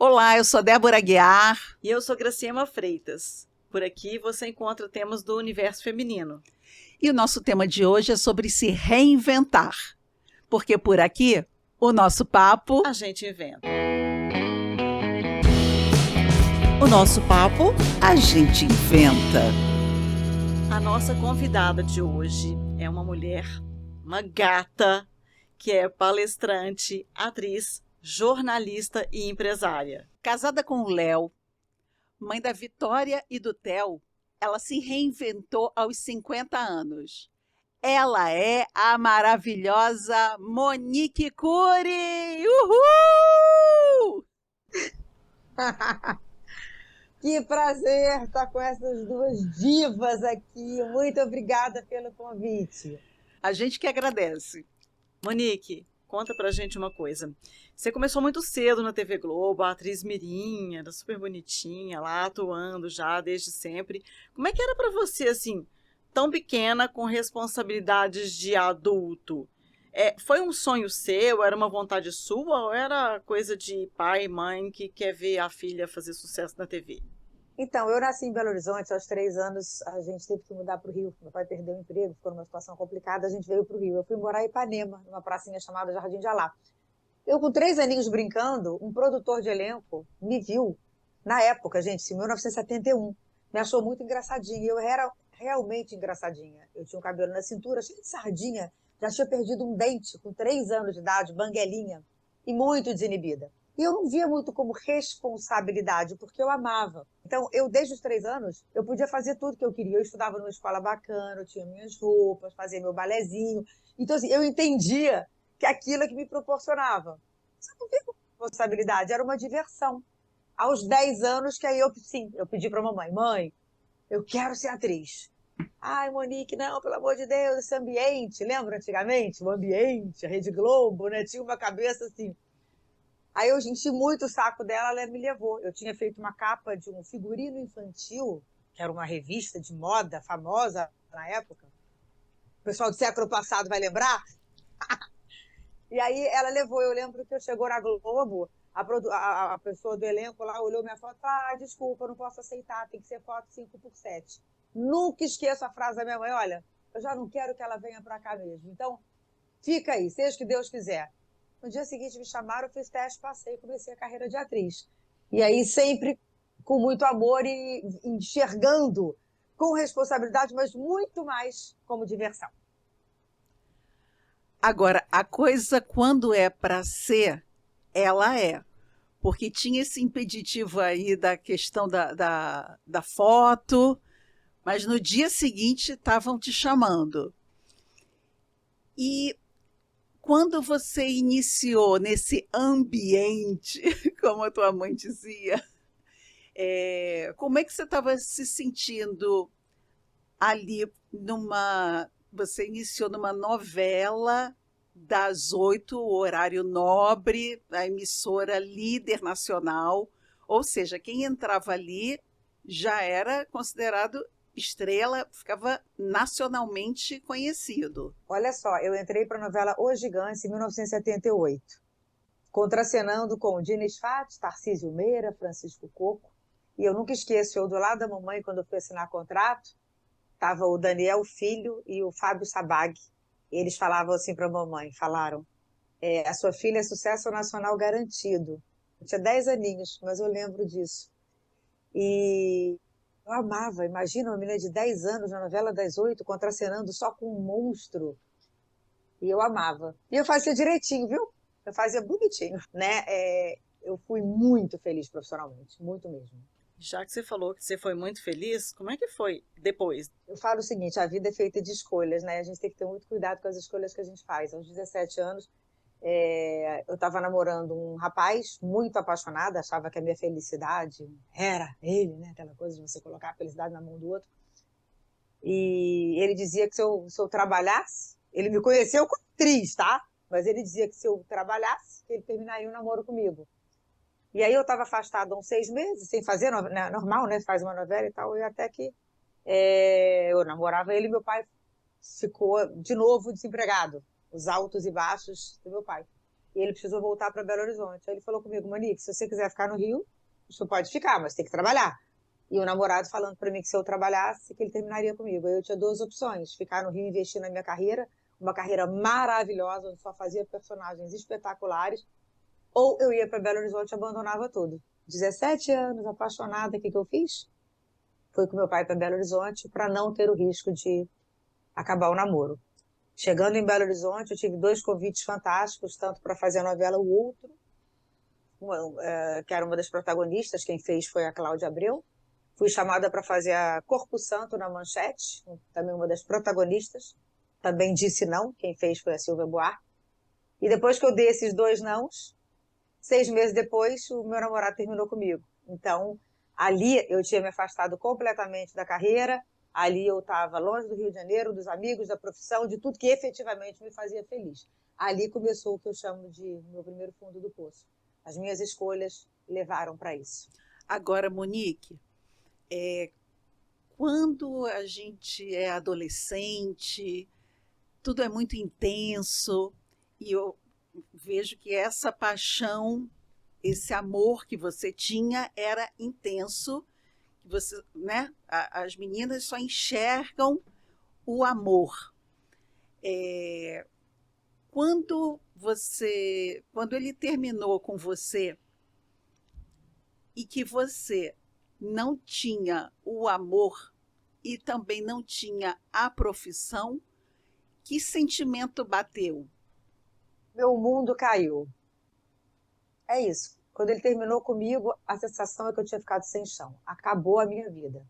Olá, eu sou Débora Aguiar. E eu sou Graciema Freitas. Por aqui você encontra temas do universo feminino. E o nosso tema de hoje é sobre se reinventar. Porque por aqui, o nosso papo... A gente inventa. O nosso papo, a gente inventa. A nossa convidada de hoje é uma mulher, uma gata, que é palestrante, atriz, jornalista e empresária. Casada com o Léo, mãe da Vitória e do Theo, ela se reinventou aos 50 anos. Ela é a maravilhosa Monique Cury! Uhul! Que prazer estar com essas duas divas aqui. Muito obrigada pelo convite. A gente que agradece. Monique, conta pra gente uma coisa. Você começou muito cedo na TV Globo, a atriz mirim, era super bonitinha, lá atuando já desde sempre. Como é que era pra você, assim, tão pequena, com responsabilidades de adulto? Foi um sonho seu? Era uma vontade sua? Ou era coisa de pai e mãe que quer ver a filha fazer sucesso na TV? Então, eu nasci em Belo Horizonte, aos 3 anos a gente teve que mudar para o Rio. Meu pai perdeu o emprego, ficou numa situação complicada, a gente veio para o Rio. Eu fui morar em Ipanema, numa pracinha chamada Jardim de Alá. Eu, com 3 aninhos brincando, um produtor de elenco me viu, na época, gente, em 1971, me achou muito engraçadinha. E eu era realmente engraçadinha. Eu tinha um cabelo na cintura, cheio de sardinha, já tinha perdido um dente com 3 anos de idade, banguelinha, e muito desinibida. E eu não via muito como responsabilidade, porque eu amava. Então, eu, desde os 3 anos, eu podia fazer tudo que eu queria. Eu estudava numa escola bacana, eu tinha minhas roupas, fazia meu balezinho. Então, assim, eu entendia que aquilo é que me proporcionava. Isso não via como responsabilidade, era uma diversão. Aos 10 anos, que aí eu pedi para a mamãe, mãe, eu quero ser atriz. Ai, Monique, não, pelo amor de Deus, esse ambiente, lembra antigamente? O ambiente, a Rede Globo, né? Tinha uma cabeça assim. Aí eu enchi muito o saco dela, ela me levou. Eu tinha feito uma capa de um figurino infantil, que era uma revista de moda famosa na época. O pessoal do século passado vai lembrar. E aí ela levou, eu lembro que eu chegou na Globo, a pessoa do elenco lá olhou minha foto e falou, desculpa, eu não posso aceitar, tem que ser foto 5x7. Nunca esqueço a frase da minha mãe, olha, eu já não quero que ela venha para cá mesmo. Então, fica aí, seja o que Deus quiser. No dia seguinte me chamaram, eu fiz teste, passei e comecei a carreira de atriz. E aí sempre com muito amor e enxergando com responsabilidade, mas muito mais como diversão. Agora, a coisa quando é para ser, ela é. Porque tinha esse impeditivo aí da questão da foto, mas no dia seguinte estavam te chamando. E quando você iniciou nesse ambiente, como a tua mãe dizia, como é que você estava se sentindo ali numa... Você iniciou numa novela das 8, horário nobre, a emissora líder nacional, ou seja, quem entrava ali já era considerado estrela, ficava nacionalmente conhecido. Olha só, eu entrei para a novela Os Gigantes em 1978, contracenando com Diniz Fati, Tarcísio Meira, Francisco Coco. E eu nunca esqueço, eu do lado da mamãe, quando eu fui assinar contrato, estava o Daniel Filho e o Fábio Sabag. Eles falavam assim para a mamãe, falaram, a sua filha é sucesso nacional garantido. Eu tinha 10 aninhos, mas eu lembro disso. E eu amava, imagina uma menina de 10 anos na novela das 8, contracenando só com um monstro. E eu amava. E eu fazia direitinho, viu? Eu fazia bonitinho, né? Eu fui muito feliz profissionalmente, muito mesmo. Já que você falou que você foi muito feliz, como é que foi depois? Eu falo o seguinte, a vida é feita de escolhas, né? A gente tem que ter muito cuidado com as escolhas que a gente faz. Aos 17 anos, eu estava namorando um rapaz muito apaixonado, achava que a minha felicidade era ele, né? Aquela coisa de você colocar a felicidade na mão do outro. E ele dizia que se eu trabalhasse, ele me conheceu como atriz, tá? Mas ele dizia que se eu trabalhasse, ele terminaria o namoro comigo. E aí eu estava afastada há uns 6 meses, sem fazer, normal, né? Faz uma novela e tal, e até que eu namorava ele e meu pai ficou de novo desempregado. Os altos e baixos do meu pai. e ele precisou voltar para Belo Horizonte. Aí ele falou comigo, Monique, se você quiser ficar no Rio, você pode ficar, mas tem que trabalhar. E o namorado falando para mim que se eu trabalhasse, que ele terminaria comigo. Aí eu tinha duas opções, ficar no Rio e investir na minha carreira, uma carreira maravilhosa, onde só fazia personagens espetaculares, ou eu ia para Belo Horizonte e abandonava tudo. 17 anos, apaixonada, o que eu fiz? Fui com meu pai para Belo Horizonte para não ter o risco de acabar o namoro. Chegando em Belo Horizonte, eu tive 2 convites fantásticos, tanto para fazer a novela O Outro, que era uma das protagonistas, quem fez foi a Cláudia Abreu. Fui chamada para fazer a Corpo Santo na Manchete, também uma das protagonistas. Também disse não, quem fez foi a Silvia Buarque. E depois que eu dei esses 2 nãos, 6 meses depois, o meu namorado terminou comigo. Então, ali eu tinha me afastado completamente da carreira, ali eu estava longe do Rio de Janeiro, dos amigos, da profissão, de tudo que efetivamente me fazia feliz. Ali começou o que eu chamo de meu primeiro fundo do poço. As minhas escolhas levaram para isso. Agora, Monique, quando a gente é adolescente, tudo é muito intenso, e eu vejo que essa paixão, esse amor que você tinha era intenso. Você, né? As meninas só enxergam o amor. Quando ele terminou com você e que você não tinha o amor e também não tinha a profissão, que sentimento bateu? Meu mundo caiu. É isso. Quando ele terminou comigo, a sensação é que eu tinha ficado sem chão. Acabou a minha vida.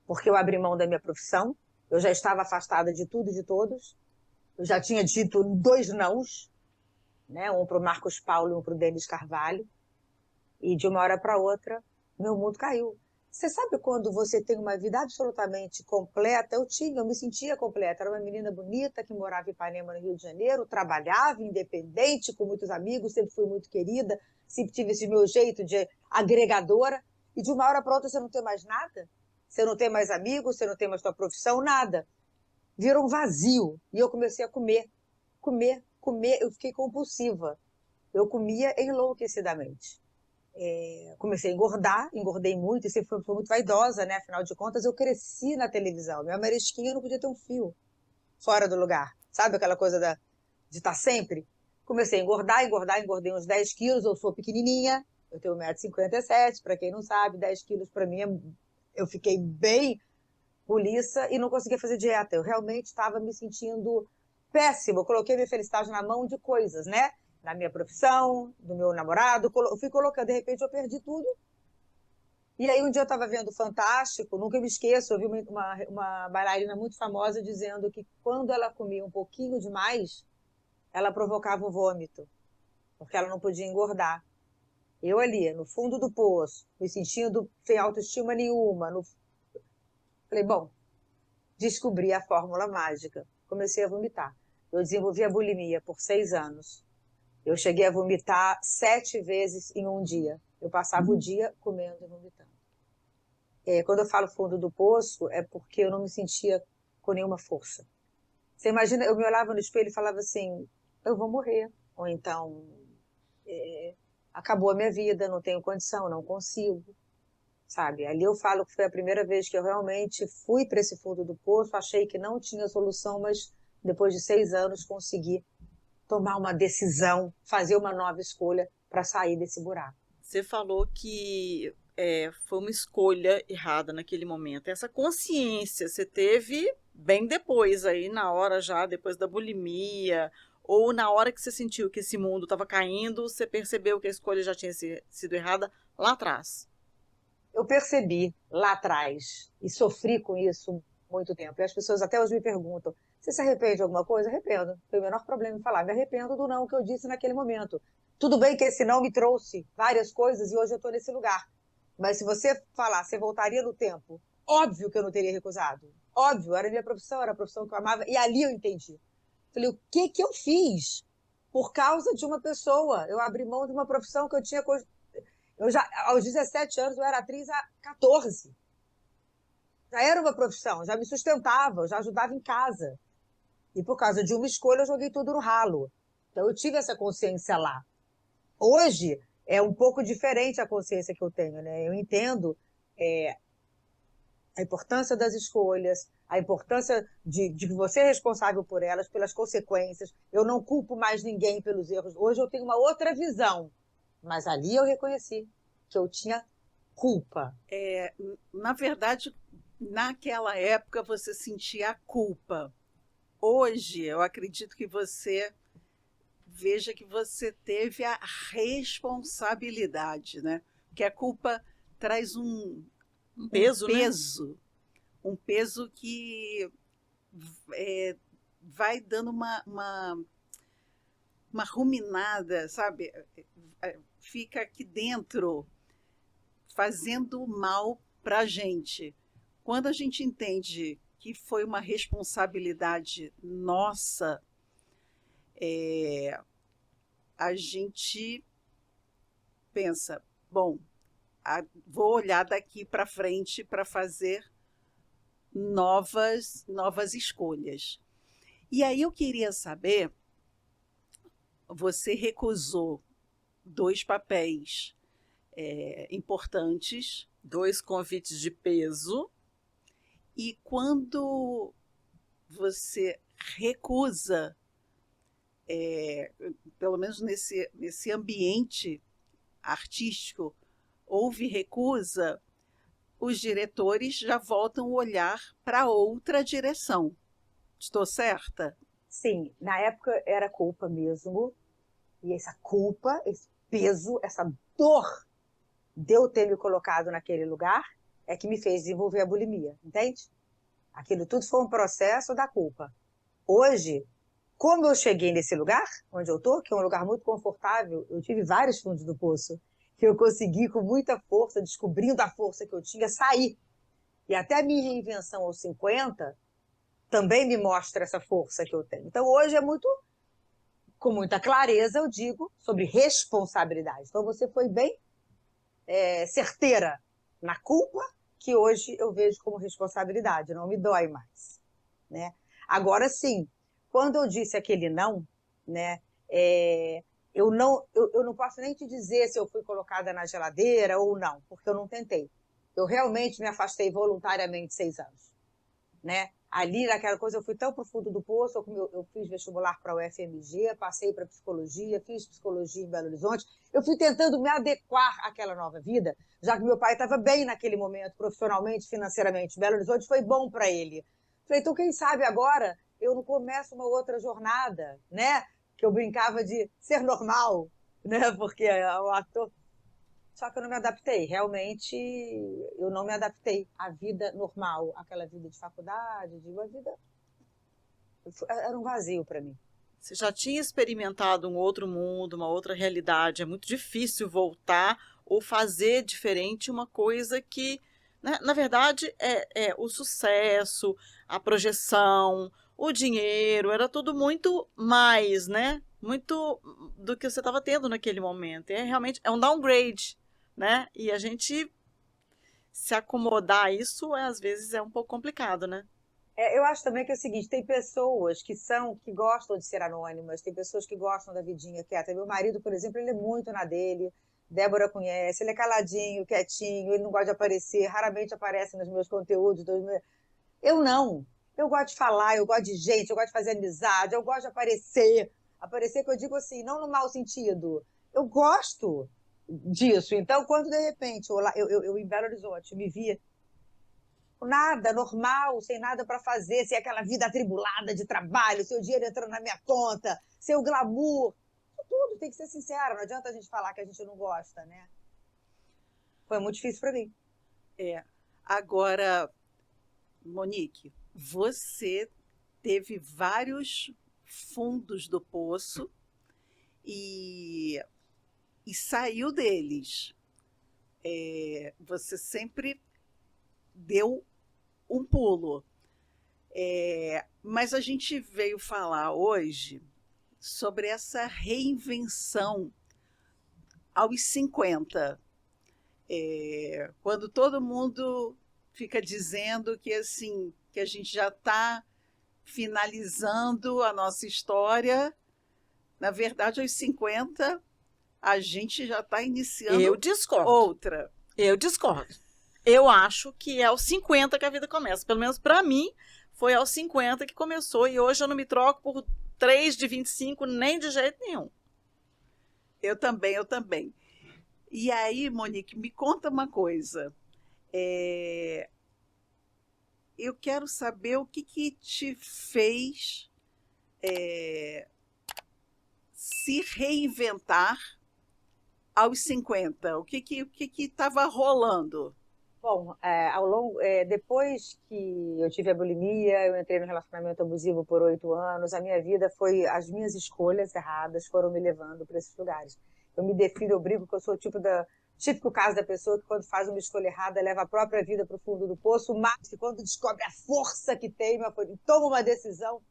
Porque eu abri mão da minha profissão, eu já estava afastada de tudo e de todos, eu já tinha dito 2 nãos, né? Um para o Marcos Paulo e um para o Denis Carvalho, e de uma hora para outra, meu mundo caiu. Você sabe quando você tem uma vida absolutamente completa? Eu me sentia completa. Era uma menina bonita que morava em Ipanema, no Rio de Janeiro, trabalhava independente, com muitos amigos, sempre fui muito querida, sempre tive esse meu jeito de agregadora. E de uma hora para outra você não tem mais nada? Você não tem mais amigos, você não tem mais sua profissão, nada. Virou um vazio. E eu comecei a comer, comer, comer. Eu fiquei compulsiva. Eu comia enlouquecidamente. Comecei a engordar, engordei muito, e sempre fui muito vaidosa, né? Afinal de contas, eu cresci na televisão. Minha marisquinha não podia ter um fio fora do lugar. Sabe aquela coisa de estar sempre? Comecei a engordar, engordei uns 10 quilos. Eu sou pequenininha, eu tenho 1,57 m, para quem não sabe, 10 quilos para mim, eu fiquei bem buliça e não conseguia fazer dieta. Eu realmente estava me sentindo péssima. Eu coloquei minha felicidade na mão de coisas, né? Na minha profissão, do meu namorado, eu fui colocando, de repente eu perdi tudo. E aí um dia eu estava vendo Fantástico, nunca me esqueço, eu vi uma bailarina muito famosa dizendo que quando ela comia um pouquinho demais, ela provocava o vômito, porque ela não podia engordar. Eu ali, no fundo do poço, me sentindo sem autoestima nenhuma, falei, bom, descobri a fórmula mágica, comecei a vomitar. Eu desenvolvi a bulimia por 6 anos. Eu cheguei a vomitar 7 vezes em um dia. Eu passava o dia comendo e vomitando. Quando eu falo fundo do poço, é porque eu não me sentia com nenhuma força. Você imagina, eu me olhava no espelho e falava assim, eu vou morrer. Ou então, acabou a minha vida, não tenho condição, não consigo. Sabe? Ali eu falo que foi a primeira vez que eu realmente fui para esse fundo do poço, achei que não tinha solução, mas depois de 6 anos consegui tomar uma decisão, fazer uma nova escolha para sair desse buraco. Você falou que foi uma escolha errada naquele momento. Essa consciência você teve bem depois, aí na hora já, depois da bulimia, ou na hora que você sentiu que esse mundo estava caindo, você percebeu que a escolha já tinha sido errada lá atrás? Eu percebi lá atrás e sofri com isso muito tempo. E as pessoas até hoje me perguntam, você se arrepende de alguma coisa? Arrependo. Não tenho o menor problema em falar. Me arrependo do não que eu disse naquele momento. Tudo bem que esse não me trouxe várias coisas e hoje eu estou nesse lugar. Mas se você falar, você voltaria no tempo, óbvio que eu não teria recusado. Óbvio, era a minha profissão, era a profissão que eu amava. E ali eu entendi. Falei, o que eu fiz? Por causa de uma pessoa. Eu abri mão de uma profissão que eu tinha... Eu já, aos 17 anos, eu era atriz há 14. Já era uma profissão, já me sustentava, eu já ajudava em casa. E por causa de uma escolha, eu joguei tudo no ralo. Então, eu tive essa consciência lá. Hoje, é um pouco diferente a consciência que eu tenho, né? Eu entendo a importância das escolhas, a importância de você é responsável por elas, pelas consequências. Eu não culpo mais ninguém pelos erros. Hoje eu tenho uma outra visão, mas ali eu reconheci que eu tinha culpa. Na verdade, naquela época você sentia a culpa. Hoje, eu acredito que você veja que você teve a responsabilidade, né? Porque a culpa traz um peso, né? Um peso que vai dando uma ruminada, sabe? Fica aqui dentro, fazendo mal para a gente. Quando a gente entende que foi uma responsabilidade nossa, a gente pensa, bom, vou olhar daqui para frente para fazer novas escolhas. E aí eu queria saber, você recusou 2 papéis importantes. 2 convites de peso. E quando você recusa, pelo menos nesse ambiente artístico, houve recusa, os diretores já voltam o olhar para outra direção. Estou certa? Sim, na época era culpa mesmo. E essa culpa, esse peso, essa dor de eu ter me colocado naquele lugar é que me fez desenvolver a bulimia, entende? Aquilo tudo foi um processo da culpa. Hoje, como eu cheguei nesse lugar onde eu estou, que é um lugar muito confortável, eu tive vários fundos do poço, que eu consegui com muita força, descobrindo a força que eu tinha, sair. E até a minha reinvenção aos 50 também me mostra essa força que eu tenho. Então, hoje é muito, com muita clareza, eu digo sobre responsabilidade. Então, você foi bem certeira na culpa, que hoje eu vejo como responsabilidade, não me dói mais, né? Agora sim, quando eu disse aquele não, né, eu não posso nem te dizer se eu fui colocada na geladeira ou não, porque eu não tentei. Eu realmente me afastei voluntariamente 6 anos, né? Ali naquela coisa eu fui tão pro fundo do poço, eu fiz vestibular para o UFMG, passei para psicologia, fiz psicologia em Belo Horizonte. Eu fui tentando me adequar àquela nova vida, já que meu pai estava bem naquele momento, profissionalmente, financeiramente. Belo Horizonte foi bom para ele. Falei, então quem sabe agora eu não começo uma outra jornada, né? Que eu brincava de ser normal, né? Porque o ator... Só que eu não me adaptei, realmente eu não me adaptei à vida normal, àquela vida de faculdade, de uma vida... Era um vazio para mim. Você já tinha experimentado um outro mundo, uma outra realidade, é muito difícil voltar ou fazer diferente uma coisa que, né, na verdade, é o sucesso, a projeção, o dinheiro, era tudo muito mais, né? Muito do que você estava tendo naquele momento. Realmente um downgrade, né? E a gente se acomodar a isso, às vezes, é um pouco complicado, né? Eu acho também que é o seguinte, tem pessoas que gostam de ser anônimas, tem pessoas que gostam da vidinha quieta. Meu marido, por exemplo, ele é muito na dele, Débora conhece, ele é caladinho, quietinho, ele não gosta de aparecer, raramente aparece nos meus conteúdos. Eu não. Eu gosto de falar, eu gosto de gente, eu gosto de fazer amizade, eu gosto de aparecer. Aparecer que eu digo assim, não no mau sentido. Eu gosto disso. Então, quando de repente eu em Belo Horizonte me via nada, normal, sem nada para fazer, sem aquela vida atribulada de trabalho, seu dinheiro entrando na minha conta, seu glamour, tudo, tem que ser sincero, não adianta a gente falar que a gente não gosta, né? Foi muito difícil para mim. Agora, Monique, você teve vários fundos do poço e saiu deles. Você sempre deu um pulo. Mas a gente veio falar hoje sobre essa reinvenção aos 50. Quando todo mundo fica dizendo que, assim, que a gente já está finalizando a nossa história, Na verdade, aos 50, a gente já está iniciando Eu discordo. outra. Eu discordo. Eu acho que é aos 50 que a vida começa. Pelo menos para mim, foi aos 50 que começou. E hoje eu não me troco por 3 de 25, nem de jeito nenhum. Eu também. E aí, Monique, me conta uma coisa. Eu quero saber o que te fez se reinventar aos 50. O que estava rolando? Bom, depois que eu tive a bulimia, eu entrei no relacionamento abusivo por 8 anos, a minha vida as minhas escolhas erradas foram me levando para esses lugares. Eu me defino, eu brigo que eu sou o típico caso da pessoa que quando faz uma escolha errada leva a própria vida para o fundo do poço, mas que quando descobre a força que tem, toma uma decisão,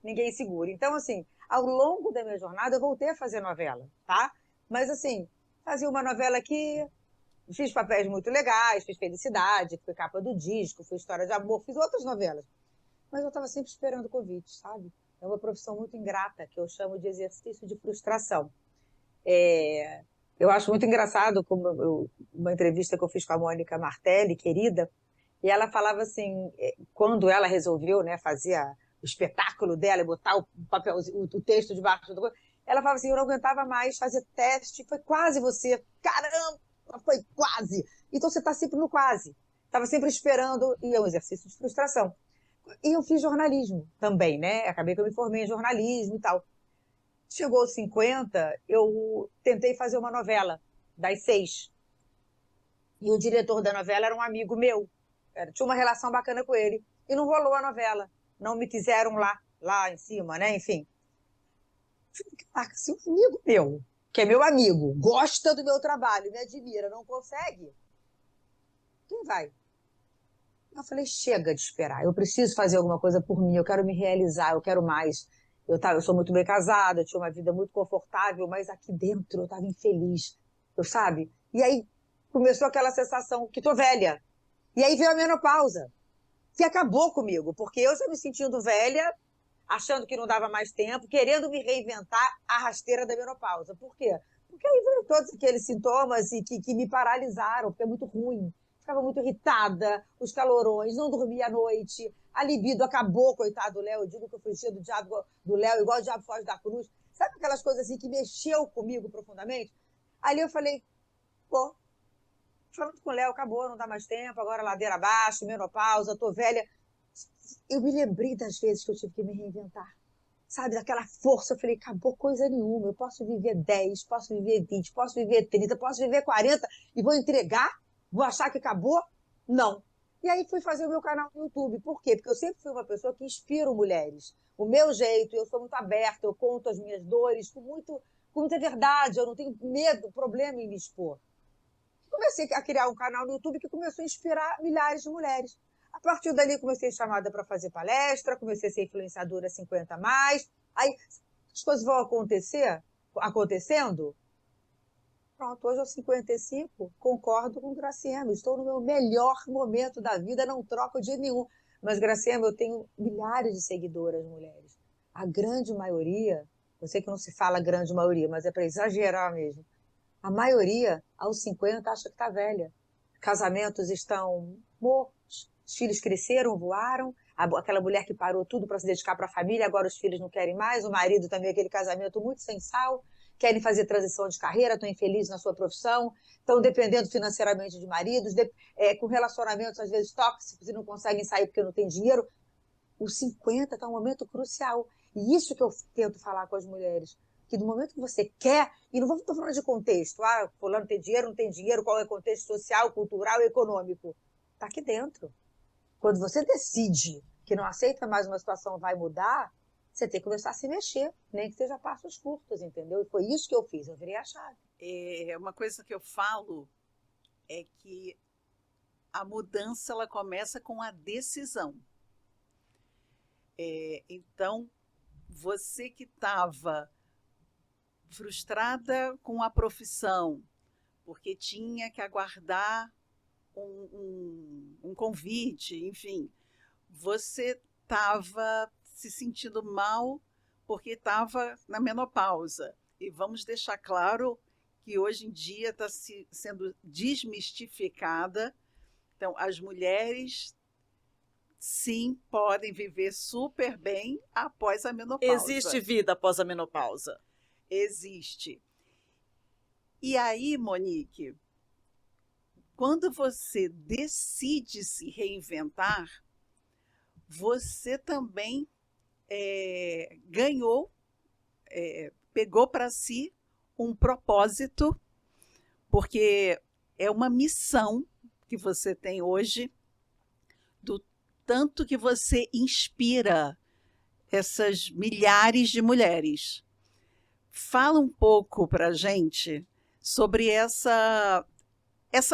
ninguém segura. Então, assim, ao longo da minha jornada eu voltei a fazer novela, tá? Mas, assim, fazia uma novela aqui, fiz papéis muito legais, fiz Felicidade, fui capa do disco, fui História de Amor, fiz outras novelas. Mas eu estava sempre esperando o convite, sabe? É uma profissão muito ingrata, que eu chamo de exercício de frustração. Eu acho muito engraçado uma entrevista que eu fiz com a Mônica Martelli, querida, e ela falava assim, quando ela resolveu, né, fazer o espetáculo dela e botar o texto debaixo do coisa, ela falava assim, eu não aguentava mais fazer teste, foi quase você, caramba, foi quase. Então você está sempre no quase, estava sempre esperando, e é um exercício de frustração. E eu fiz jornalismo também, né? Acabei que eu me formei em jornalismo e tal. Chegou aos 50, eu tentei fazer uma novela das 6. E o diretor da novela era um amigo meu. Tinha uma relação bacana com ele. E não rolou a novela. Não me quiseram lá em cima, né? Enfim. Se um amigo meu, que é meu amigo, gosta do meu trabalho, me admira, não consegue, quem vai? Eu falei, chega de esperar. Eu preciso fazer alguma coisa por mim. Eu quero me realizar, eu quero mais. Eu sou muito bem casada, eu tinha uma vida muito confortável, mas aqui dentro eu estava infeliz, sabe? E aí começou aquela sensação que tô velha. E aí veio a menopausa, que acabou comigo, porque eu já me sentindo velha, achando que não dava mais tempo, querendo me reinventar a rasteira da menopausa. Por quê? Porque aí veio todos aqueles sintomas que me paralisaram, porque é muito ruim. Ficava muito irritada, os calorões, não dormia à noite, a libido acabou, coitado do Léo. Eu digo que eu fugia do diabo do Léo, igual o diabo foge da cruz. Sabe aquelas coisas assim que mexeu comigo profundamente? Ali eu falei, pô, falando com o Léo, acabou, não dá mais tempo, agora ladeira abaixo, menopausa, tô velha. Eu me lembrei das vezes que eu tive que me reinventar. Sabe, daquela força, eu falei, acabou coisa nenhuma, eu posso viver 10, posso viver 20, posso viver 30, posso viver 40 e vou entregar? Vou achar que acabou? Não. E aí fui fazer o meu canal no YouTube. Por quê? Porque eu sempre fui uma pessoa que inspiro mulheres. O meu jeito, eu sou muito aberta, eu conto as minhas dores com muita verdade, eu não tenho medo, problema em me expor. Comecei a criar um canal no YouTube que começou a inspirar milhares de mulheres. A partir dali, comecei a ser chamada para fazer palestra, comecei a ser influenciadora 50 mais. Aí as coisas vão acontecendo. Pronto, hoje aos 55, concordo com Graciela. Estou no meu melhor momento da vida, não troco de nenhum. Mas, Graciela, eu tenho milhares de seguidoras mulheres. A grande maioria, eu sei que não se fala grande maioria, mas é para exagerar mesmo. A maioria, aos 50, acha que está velha. Casamentos estão mortos, os filhos cresceram, voaram, aquela mulher que parou tudo para se dedicar para a família, agora os filhos não querem mais, o marido também, aquele casamento muito sem sal, querem fazer transição de carreira, estão infelizes na sua profissão, estão dependendo financeiramente de maridos, com relacionamentos às vezes tóxicos e não conseguem sair porque não tem dinheiro. Os 50 está um momento crucial. E isso que eu tento falar com as mulheres, que no momento que você quer, e não estou falando de contexto, fulano tem dinheiro, não tem dinheiro, qual é o contexto social, cultural e econômico. Está aqui dentro. Quando você decide que não aceita mais uma situação, vai mudar, você tem que começar a se mexer, nem que seja passos curtos, entendeu? E foi isso que eu fiz, eu virei a chave. Uma coisa que eu falo é que a mudança ela começa com a decisão. Então, você que estava frustrada com a profissão, porque tinha que aguardar um convite, enfim, você estava se sentindo mal porque estava na menopausa. E vamos deixar claro que hoje em dia está sendo desmistificada. Então, as mulheres, sim, podem viver super bem após a menopausa. Existe vida após a menopausa? Existe. E aí, Monique, quando você decide se reinventar, você também ganhou, pegou para si um propósito, porque é uma missão que você tem hoje, do tanto que você inspira essas milhares de mulheres. Fala um pouco para a gente sobre essa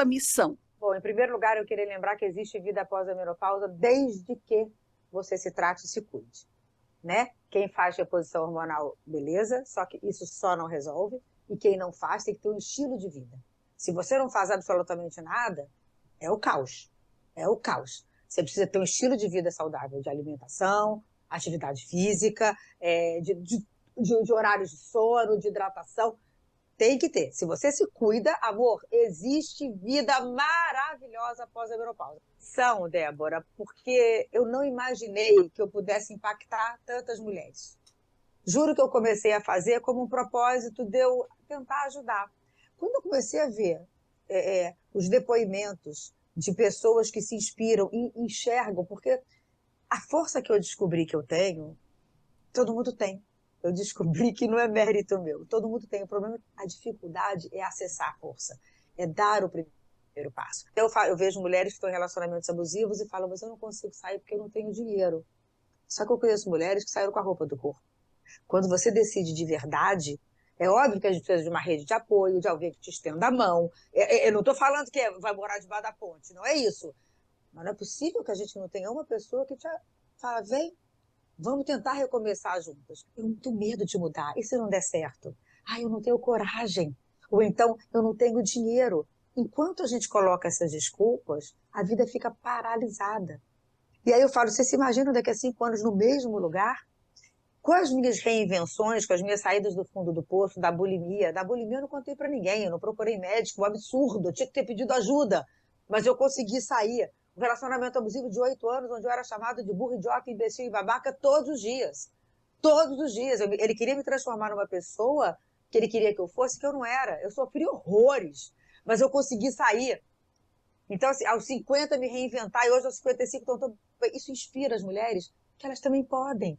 missão. Bom, em primeiro lugar, eu queria lembrar que existe vida após a menopausa desde que você se trate e se cuide, né? Quem faz reposição hormonal, beleza, só que isso só não resolve. E quem não faz tem que ter um estilo de vida. Se você não faz absolutamente nada, é o caos. É o caos. Você precisa ter um estilo de vida saudável, de alimentação, atividade física, de horários de sono, de hidratação. Tem que ter. Se você se cuida, amor, existe vida maravilhosa após a menopausa. São, Débora, porque eu não imaginei que eu pudesse impactar tantas mulheres. Juro que eu comecei a fazer como um propósito de eu tentar ajudar. Quando eu comecei a ver os depoimentos de pessoas que se inspiram e enxergam, porque a força que eu descobri que eu tenho, todo mundo tem. Eu descobri que não é mérito meu. Todo mundo tem. O problema, a dificuldade é acessar a força, é dar o primeiro passo. Eu vejo mulheres que estão em relacionamentos abusivos e falam, mas eu não consigo sair porque eu não tenho dinheiro. Só que eu conheço mulheres que saíram com a roupa do corpo. Quando você decide de verdade, é óbvio que a gente precisa de uma rede de apoio, de alguém que te estenda a mão. Eu não estou falando que vai morar debaixo da ponte, não é isso. Mas não é possível que a gente não tenha uma pessoa que te fala, vem, vamos tentar recomeçar juntas. Eu não tenho medo de mudar. E se não der certo? Eu não tenho coragem. Ou então, eu não tenho dinheiro. Enquanto a gente coloca essas desculpas, a vida fica paralisada. E aí eu falo, você se imagina daqui a 5 anos no mesmo lugar? Com as minhas reinvenções, com as minhas saídas do fundo do poço, da bulimia eu não contei para ninguém, eu não procurei médico, um absurdo, eu tinha que ter pedido ajuda, mas eu consegui sair. Um relacionamento abusivo de 8 anos, onde eu era chamada de burro, idiota, imbecil e babaca todos os dias. Todos os dias. Ele queria me transformar numa pessoa que ele queria que eu fosse, que eu não era. Eu sofri horrores, mas eu consegui sair. Então, assim, aos 50 me reinventar, e hoje aos 55, isso inspira as mulheres, que elas também podem.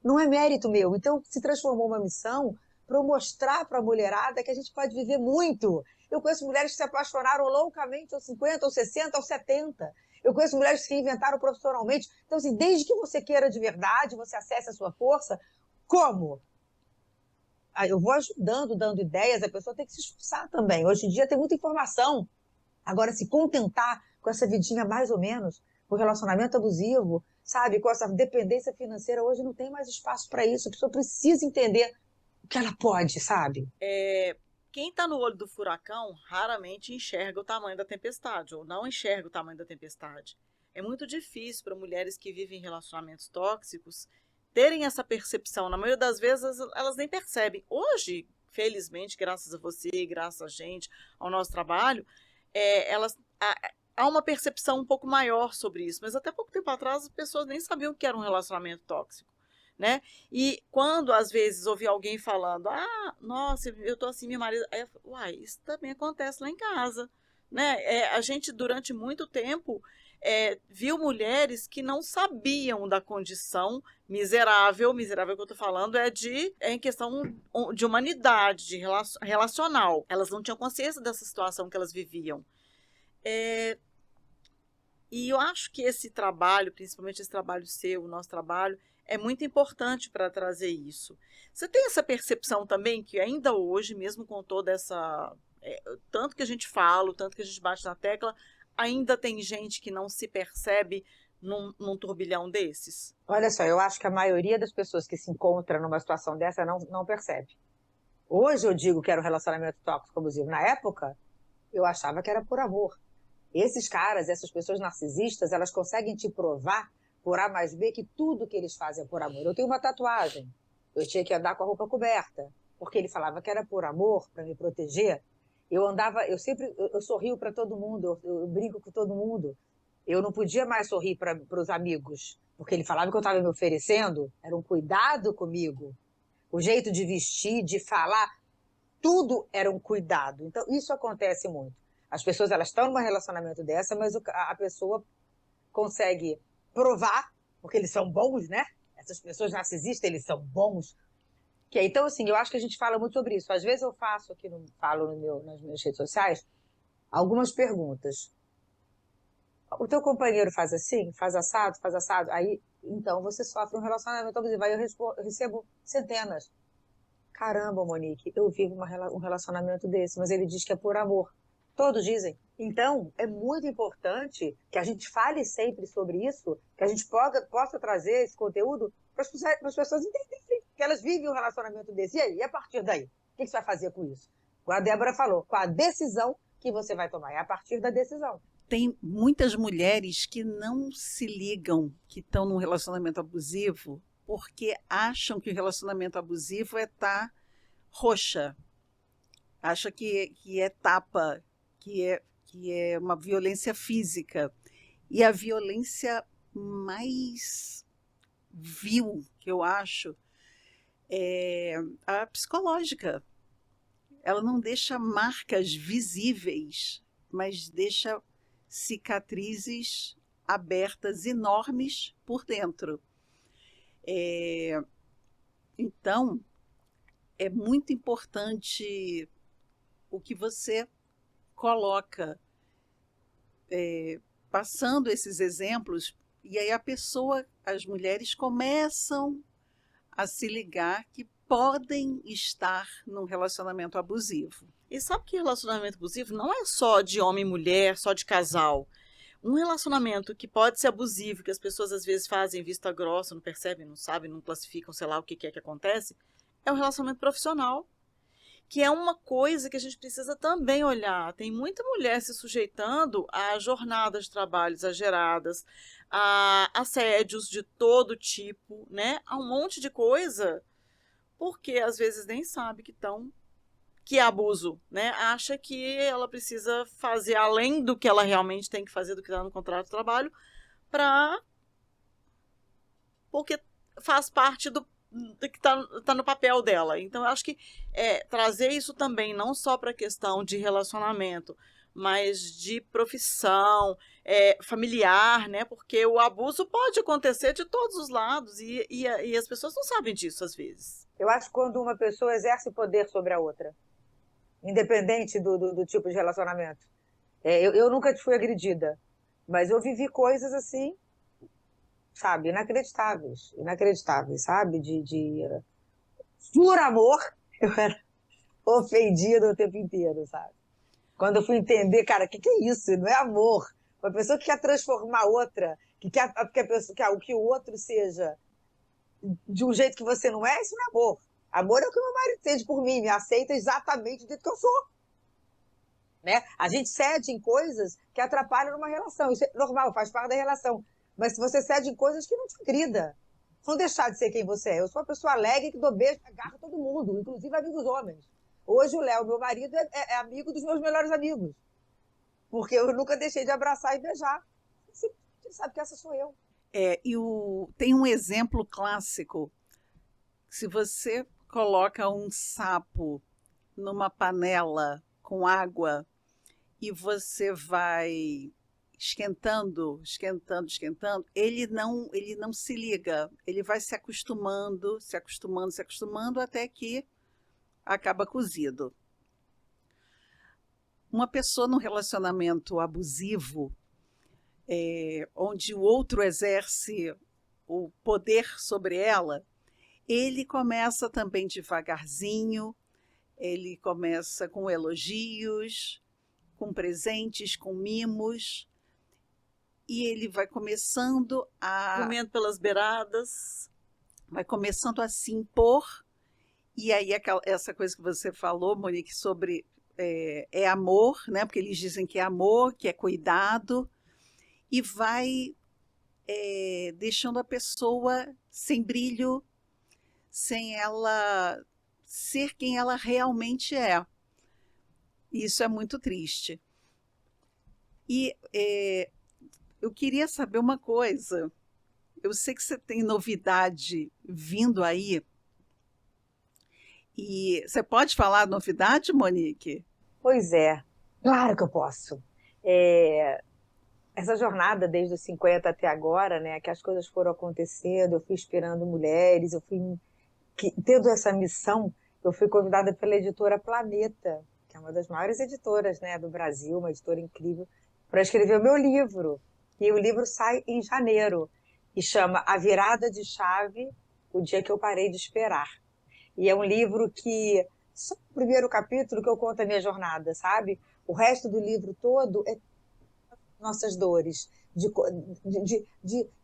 Não é mérito meu. Então, se transformou uma missão para eu mostrar para a mulherada que a gente pode viver muito. Eu conheço mulheres que se apaixonaram loucamente aos 50, aos 60, aos 70. Eu conheço mulheres que se reinventaram profissionalmente. Então, assim, desde que você queira de verdade, você acesse a sua força, como? Eu vou ajudando, dando ideias, a pessoa tem que se esforçar também. Hoje em dia tem muita informação. Agora, se contentar com essa vidinha mais ou menos, com relacionamento abusivo, sabe, com essa dependência financeira, hoje não tem mais espaço para isso. A pessoa precisa entender o que ela pode, sabe? Quem está no olho do furacão raramente enxerga o tamanho da tempestade, ou não enxerga o tamanho da tempestade. É muito difícil para mulheres que vivem em relacionamentos tóxicos terem essa percepção. Na maioria das vezes, elas nem percebem. Hoje, felizmente, graças a você, graças a gente, ao nosso trabalho, há uma percepção um pouco maior sobre isso, mas até pouco tempo atrás as pessoas nem sabiam o que era um relacionamento tóxico, né? E quando às vezes ouvi alguém falando, nossa, eu tô assim, minha marido, aí eu falo, uai, isso também acontece lá em casa, né? A gente durante muito tempo viu mulheres que não sabiam da condição miserável que eu tô falando em questão de humanidade, de relacional. Elas não tinham consciência dessa situação que elas viviam. E eu acho que esse trabalho, principalmente esse trabalho seu, o nosso trabalho, é muito importante para trazer isso. Você tem essa percepção também que ainda hoje, mesmo com toda essa... tanto que a gente fala, tanto que a gente bate na tecla, ainda tem gente que não se percebe num turbilhão desses? Olha só, eu acho que a maioria das pessoas que se encontram numa situação dessa não percebe. Hoje eu digo que era um relacionamento tóxico abusivo. Na época, eu achava que era por amor. Esses caras, essas pessoas narcisistas, elas conseguem te provar, por A mais B, que tudo que eles fazem é por amor. Eu tenho uma tatuagem Eu tinha que andar com a roupa coberta, porque ele falava que era por amor, para me proteger. Eu sorrio para todo mundo, eu brinco com todo mundo. Eu não podia mais sorrir para os amigos, porque ele falava que eu estava me oferecendo, era um cuidado comigo. O jeito de vestir, de falar, tudo era um cuidado. Então, isso acontece muito. As pessoas elas estão num relacionamento dessa, mas a pessoa consegue provar, porque eles são bons, né? Essas pessoas narcisistas, eles são bons. Então, assim, eu acho que a gente fala muito sobre isso. Às vezes eu faço aqui, falo nas minhas redes sociais, algumas perguntas. O teu companheiro faz assim? Faz assado? Faz assado? Aí, então, você sofre um relacionamento abusivo. Aí eu recebo centenas. Caramba, Monique, eu vivo um relacionamento desse, mas ele diz que é por amor. Todos dizem. Então, é muito importante que a gente fale sempre sobre isso, que a gente possa trazer esse conteúdo para as pessoas entenderem que elas vivem um relacionamento desse. E aí, e a partir daí? O que você vai fazer com isso? Como a Débora falou, com a decisão que você vai tomar. É a partir da decisão. Tem muitas mulheres que não se ligam que estão num relacionamento abusivo porque acham que o relacionamento abusivo é estar roxa. Acha que é tapa, que é uma violência física. E a violência mais vil, que eu acho, é a psicológica. Ela não deixa marcas visíveis, mas deixa cicatrizes abertas enormes por dentro. Então, é muito importante o que você coloca, passando esses exemplos, e aí as mulheres começam a se ligar que podem estar num relacionamento abusivo. E sabe que relacionamento abusivo não é só de homem e mulher, só de casal. Um relacionamento que pode ser abusivo, que as pessoas às vezes fazem vista grossa, não percebem, não sabem, não classificam, sei lá o que é que acontece, é o relacionamento profissional, que é uma coisa que a gente precisa também olhar. Tem muita mulher se sujeitando a jornadas de trabalho exageradas, a assédios de todo tipo, né? A um monte de coisa, porque às vezes nem sabe que é abuso, né? Acha que ela precisa fazer além do que ela realmente tem que fazer, do que está no contrato de trabalho, porque faz parte do que tá no papel dela. Então, eu acho que trazer isso também, não só para a questão de relacionamento, mas de profissão, familiar, né? Porque o abuso pode acontecer de todos os lados e as pessoas não sabem disso às vezes. Eu acho que quando uma pessoa exerce poder sobre a outra, independente do tipo de relacionamento. Eu nunca fui agredida, mas eu vivi coisas assim, sabe, inacreditáveis, sabe, por amor, eu era ofendida o tempo inteiro, sabe? Quando eu fui entender, cara, o que é isso? Não é amor. Uma pessoa que quer transformar outra, que quer que o outro seja de um jeito que você não é, isso não é amor. Amor é o que meu marido sente por mim, me aceita exatamente do jeito que eu sou. Né? A gente cede em coisas que atrapalham uma relação. Isso é normal, faz parte da relação. Mas se você cede em coisas que não te agrida, não deixar de ser quem você é. Eu sou uma pessoa alegre que dou beijo, agarro todo mundo, inclusive amigos homens. Hoje o Léo, meu marido, é amigo dos meus melhores amigos. Porque eu nunca deixei de abraçar e beijar. Você sabe que essa sou eu. Tem um exemplo clássico. Se você coloca um sapo numa panela com água e você vai esquentando, ele não se liga, ele vai se acostumando até que acaba cozido. Uma pessoa num relacionamento abusivo, onde o outro exerce o poder sobre ela, ele começa também devagarzinho, ele começa com elogios, com presentes, com mimos, e ele vai começando comendo pelas beiradas, vai começando a se impor, e aí essa coisa que você falou, Monique, sobre amor, né? Porque eles dizem que é amor, que é cuidado, e vai deixando a pessoa sem brilho, sem ela ser quem ela realmente é. Isso é muito triste. E eu queria saber uma coisa. Eu sei que você tem novidade vindo aí. E você pode falar novidade, Monique? Pois é, claro que eu posso. É, essa jornada desde os 50 até agora, né, que as coisas foram acontecendo, eu fui inspirando mulheres, eu fui tendo essa missão, eu fui convidada pela editora Planeta, que é uma das maiores editoras, né, do Brasil, uma editora incrível, para escrever o meu livro. E o livro sai em janeiro e chama A Virada de Chave, o dia que eu parei de esperar. E é um livro que, só o primeiro capítulo que eu conto a minha jornada, sabe? O resto do livro todo é nossas dores, de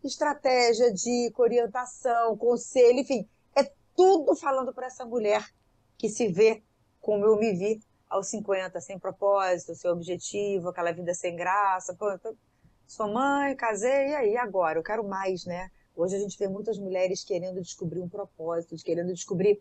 estratégia, de orientação, conselho, enfim, é tudo falando para essa mulher que se vê como eu me vi aos 50, sem propósito, sem objetivo, aquela vida sem graça. Pô, sou mãe, casei, e aí agora? Eu quero mais, né? Hoje a gente vê muitas mulheres querendo descobrir um propósito, querendo descobrir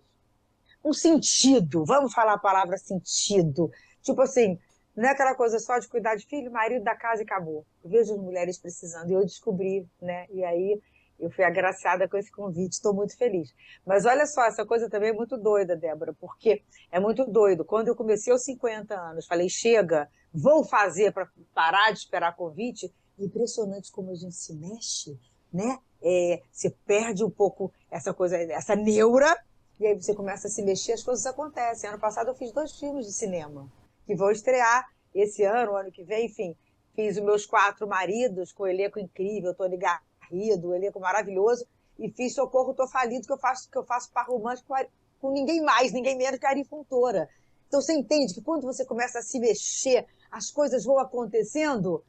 um sentido. Vamos falar a palavra sentido. Tipo assim, não é aquela coisa só de cuidar de filho, marido, da casa e acabou. Eu vejo as mulheres precisando e eu descobri, né? E aí eu fui agraciada com esse convite, estou muito feliz. Mas olha só, essa coisa também é muito doida, Débora, porque é muito doido. Quando eu comecei aos 50 anos, falei, chega, vou fazer para parar de esperar convite. Impressionante como a gente se mexe, né? Você perde um pouco essa coisa, essa neura, e aí você começa a se mexer, as coisas acontecem. Ano passado eu fiz 2 filmes de cinema, que vão estrear esse ano, ano que vem, enfim. Fiz os meus 4 maridos, com o elenco incrível, Tony Garrido, um elenco maravilhoso, e fiz Socorro, Tô Falido, que eu faço par romântico com ninguém mais, ninguém menos que a Ari Fontoura. Então você entende que quando você começa a se mexer, as coisas vão acontecendo,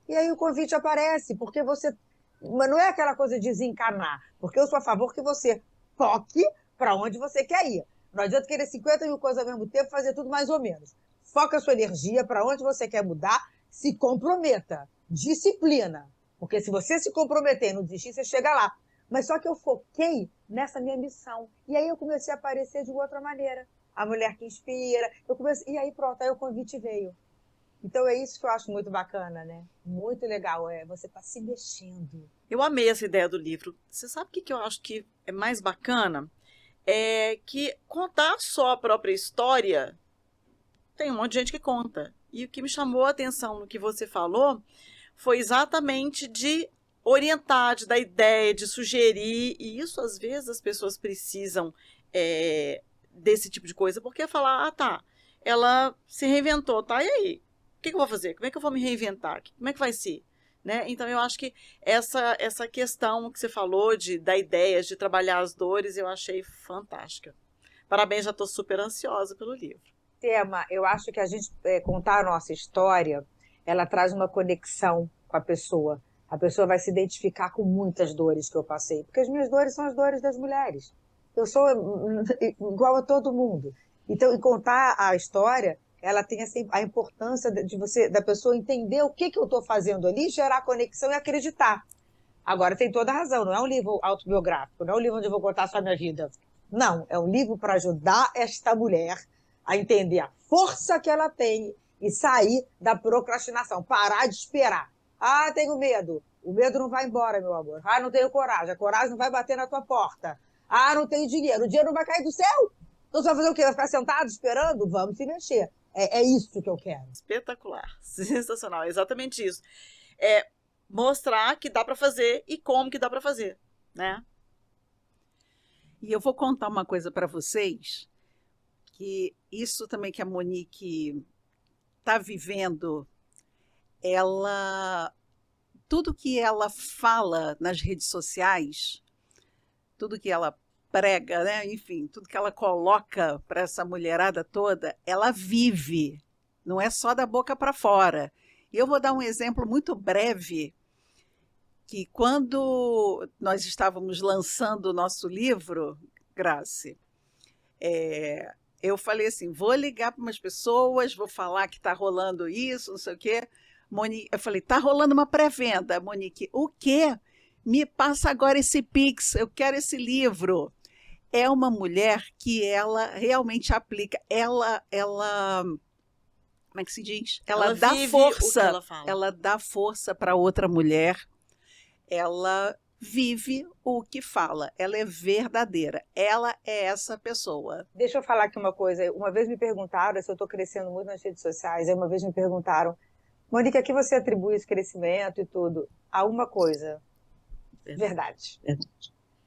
e aí o convite aparece, porque você... Mas não é aquela coisa de desencanar, porque eu sou a favor que você foque para onde você quer ir. Não adianta querer 50 mil coisas ao mesmo tempo, fazer tudo mais ou menos. Foca a sua energia para onde você quer mudar, se comprometa. Disciplina. Porque se você se comprometer e não desistir, você chega lá. Mas só que eu foquei nessa minha missão. E aí eu comecei a aparecer de outra maneira. A mulher que inspira. E aí pronto, aí o convite veio. Então é isso que eu acho muito bacana, né? Muito legal, você tá se mexendo. Eu amei essa ideia do livro. Você sabe o que eu acho que é mais bacana? É que contar só a própria história, tem um monte de gente que conta. E o que me chamou a atenção no que você falou foi exatamente de orientar, de dar ideia, de sugerir. E isso, às vezes, as pessoas precisam desse tipo de coisa, porque falar, tá, ela se reinventou, tá, e aí? O que eu vou fazer? Como é que eu vou me reinventar? Como é que vai ser? Né? Então, eu acho que essa questão que você falou de dar ideias, de trabalhar as dores, eu achei fantástica. Parabéns, já estou super ansiosa pelo livro. Tema, eu acho que a gente contar a nossa história, ela traz uma conexão com a pessoa. A pessoa vai se identificar com muitas dores que eu passei, porque as minhas dores são as dores das mulheres. Eu sou igual a todo mundo. Então, em contar a história, ela tem a importância da pessoa entender o que eu estou fazendo ali, gerar conexão e acreditar. Agora, tem toda a razão, não é um livro autobiográfico, não é um livro onde eu vou contar só a minha vida. Não, é um livro para ajudar esta mulher a entender a força que ela tem e sair da procrastinação, parar de esperar. Ah, tenho medo. O medo não vai embora, meu amor. Ah, não tenho coragem. A coragem não vai bater na tua porta. Ah, não tenho dinheiro. O dinheiro não vai cair do céu. Então você vai fazer o quê? Vai ficar sentado esperando? Vamos se mexer. É isso que eu quero. Espetacular. Sensacional. É exatamente isso. Mostrar que dá para fazer e como que dá para fazer, né? E eu vou contar uma coisa para vocês, que isso também que a Monique está vivendo, tudo que ela fala nas redes sociais, tudo que ela prega, né? Enfim, tudo que ela coloca para essa mulherada toda, ela vive, não é só da boca para fora. E eu vou dar um exemplo muito breve, que quando nós estávamos lançando o nosso livro, Grace, eu falei assim, vou ligar para umas pessoas, vou falar que está rolando isso, não sei o quê. Monique, eu falei, está rolando uma pré-venda. Monique, o quê? Me passa agora esse Pix, eu quero esse livro. é uma mulher que ela realmente aplica, como é que se diz? Ela dá vive força, o que ela fala. ela dá força para outra mulher, ela vive o que fala, ela é verdadeira, ela é essa pessoa. Deixa eu falar aqui uma coisa. Uma vez me perguntaram se eu estou crescendo muito nas redes sociais. Aí uma vez me perguntaram, Monique, a que você atribui esse crescimento e tudo? A uma coisa, verdade.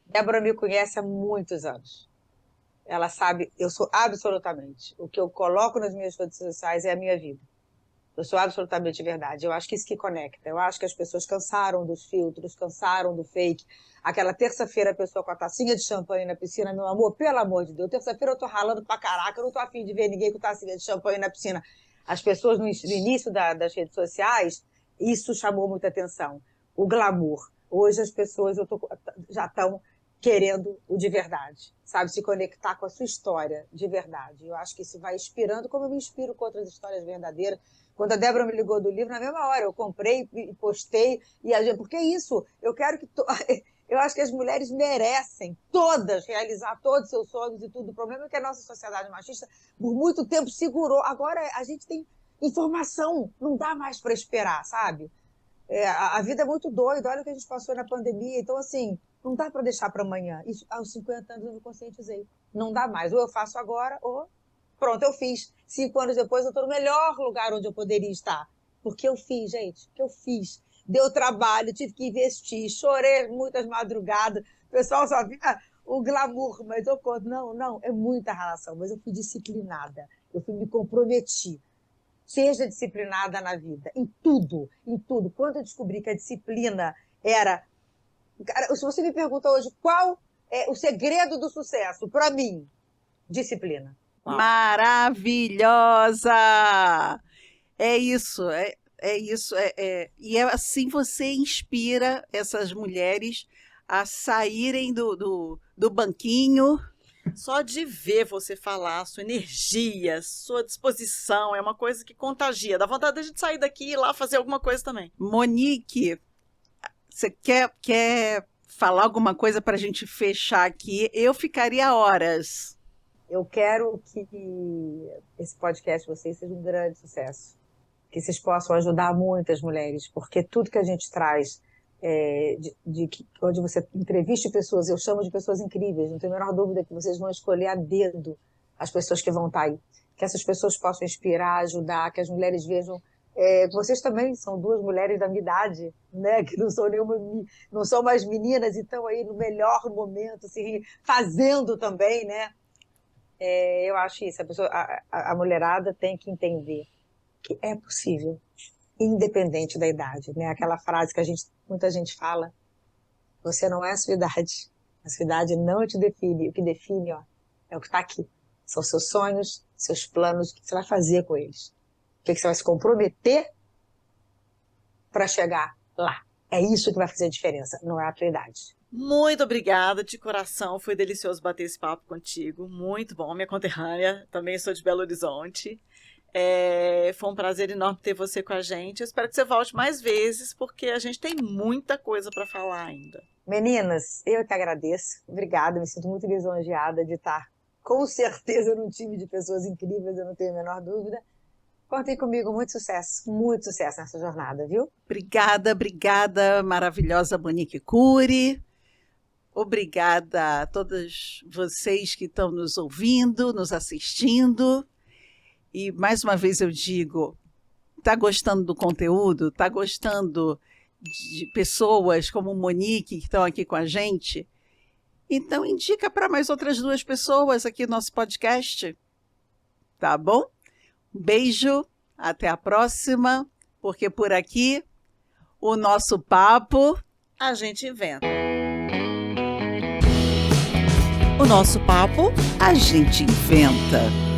Débora me conhece há muitos anos. Ela sabe, eu sou absolutamente. O que eu coloco nas minhas redes sociais é a minha vida. Eu sou absolutamente verdade. Eu acho que isso que conecta. Eu acho que as pessoas cansaram dos filtros, cansaram do fake. Aquela terça-feira a pessoa com a tacinha de champanhe na piscina, meu amor, pelo amor de Deus. Terça-feira eu tô ralando pra caraca, eu não tô afim de ver ninguém com tacinha de champanhe na piscina. As pessoas no início das redes sociais, isso chamou muita atenção. O glamour. Hoje as pessoas já estão querendo o de verdade, sabe? Se conectar com a sua história de verdade. Eu acho que isso vai inspirando, como eu me inspiro com outras histórias verdadeiras. Quando a Débora me ligou do livro, na mesma hora, eu comprei e postei. Porque é isso, eu quero que... Eu acho que as mulheres merecem, todas, realizar todos os seus sonhos e tudo. O problema é que a nossa sociedade machista, por muito tempo, segurou. Agora a gente tem informação, não dá mais para esperar, sabe? A vida é muito doida, olha o que a gente passou na pandemia. Então, assim, não dá para deixar para amanhã. Isso, aos 50 anos eu me conscientizei. Não dá mais. Ou eu faço agora, ou pronto, eu fiz. 5 anos depois eu estou no melhor lugar onde eu poderia estar. Porque eu fiz, gente. Porque eu fiz. Deu trabalho, tive que investir, chorei muitas madrugadas. O pessoal só via o glamour, mas eu conto. Não, é muita relação. Mas eu fui disciplinada. Me comprometi. Seja disciplinada na vida, em tudo, em tudo. Quando eu descobri que a disciplina era... Cara, se você me pergunta hoje qual é o segredo do sucesso, para mim, disciplina. Maravilhosa! É isso, isso. E assim você inspira essas mulheres a saírem do banquinho. Só de ver você falar, sua energia, sua disposição, é uma coisa que contagia. Dá vontade de a gente sair daqui e ir lá fazer alguma coisa também. Monique, você quer falar alguma coisa para a gente fechar aqui? Eu ficaria horas. Eu quero que esse podcast de vocês seja um grande sucesso. Que vocês possam ajudar muitas mulheres, porque tudo que a gente traz... onde você entreviste pessoas, eu chamo de pessoas incríveis, não tenho a menor dúvida que vocês vão escolher a dedo as pessoas que vão estar aí, que essas pessoas possam inspirar, ajudar, que as mulheres vejam, vocês também são 2 mulheres da minha idade, né, que não são mais meninas, então aí no melhor momento, assim, fazendo também, né, eu acho isso, a mulherada tem que entender que é possível, independente da idade, né? Aquela frase que muita gente fala, você não é a sua idade não te define, o que define, é o que está aqui, são seus sonhos, seus planos, o que você vai fazer com eles, o que você vai se comprometer para chegar lá, é isso que vai fazer a diferença, não é a tua idade. Muito obrigada, de coração, foi delicioso bater esse papo contigo, muito bom, minha conterrânea, também sou de Belo Horizonte. Foi um prazer enorme ter você com a gente. Eu espero que você volte mais vezes, porque a gente tem muita coisa para falar ainda. Meninas, eu que agradeço. Obrigada, me sinto muito lisonjeada de estar com certeza num time de pessoas incríveis, eu não tenho a menor dúvida. Contem comigo, muito sucesso nessa jornada, viu? Obrigada, maravilhosa Monique Cury. Obrigada a todas vocês que estão nos ouvindo, nos assistindo. E, mais uma vez, eu digo, está gostando do conteúdo? Está gostando de pessoas como Monique, que estão aqui com a gente? Então, indica para mais outras 2 pessoas aqui no nosso podcast. Tá bom? Um beijo, até a próxima, porque por aqui, o nosso papo... A gente inventa. O nosso papo, a gente inventa.